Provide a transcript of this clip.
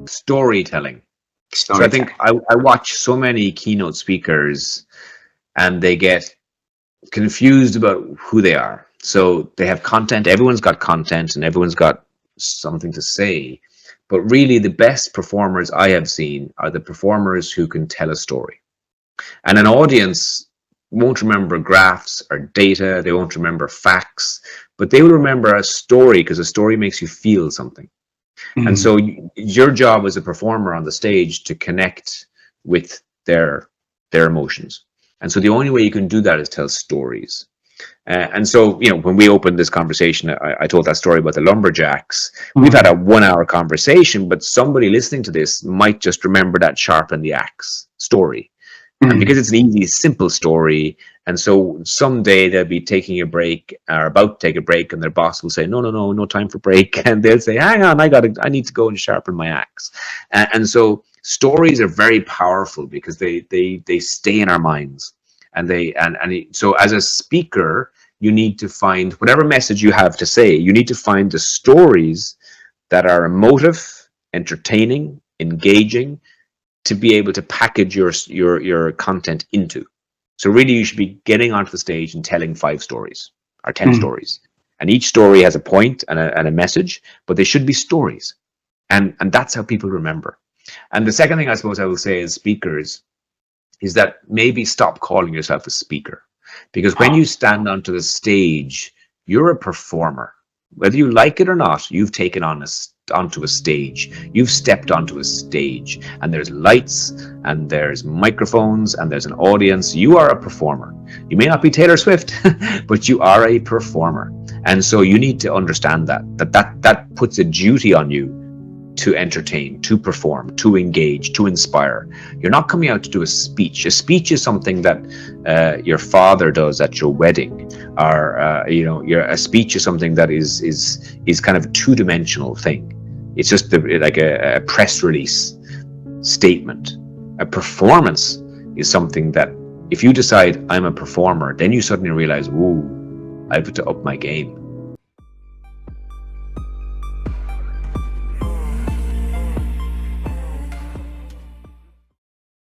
Storytelling. So I think Storytelling. I watch so many keynote speakers and they get confused about who they are. So they have content, everyone's got content and everyone's got something to say. But really, the best performers I have seen are the performers who can tell a story. And an audience won't remember graphs or data, they won't remember facts, but they will remember a story because a story makes you feel something. And Mm. so your job as a performer on the stage to connect with their emotions. And so the only way you can do that is tell stories. And so, when we opened this conversation, I told that story about the lumberjacks. We've had a Mm. 1 hour conversation, but somebody listening to this might just remember that sharpen the axe story. And because Mm. it's an easy, simple story, and so someday they'll be taking a break or about to take a break, and their boss will say, "No, no, no, no time for break," and they'll say, "Hang on, I need to go and sharpen my axe." And so stories are very powerful because they stay in our minds, so as a speaker, you need to find whatever message you have to say. You need to find the stories that are emotive, entertaining, engaging, to be able to package your content into. So really, you should be getting onto the stage and telling 5 stories or 10 Mm. stories, and each story has a point and a message, but they should be stories, and that's how people remember. And the second thing I suppose I will say as speakers is that maybe stop calling yourself a speaker, because when Oh. you stand onto the stage, you're a performer. Whether you like it or not, you've taken onto a stage. You've stepped onto a stage, and there's lights, and there's microphones, and there's an audience. You are a performer. You may not be Taylor Swift, but you are a performer, and so you need to understand that puts a duty on you to entertain, to perform, to engage, to inspire. You're not coming out to do a speech. A speech is something that your father does at your wedding, or a speech is something that is kind of a two-dimensional thing. It's just like a press release statement. A performance is something that if you decide I'm a performer, then you suddenly realize, ooh, I have to up my game.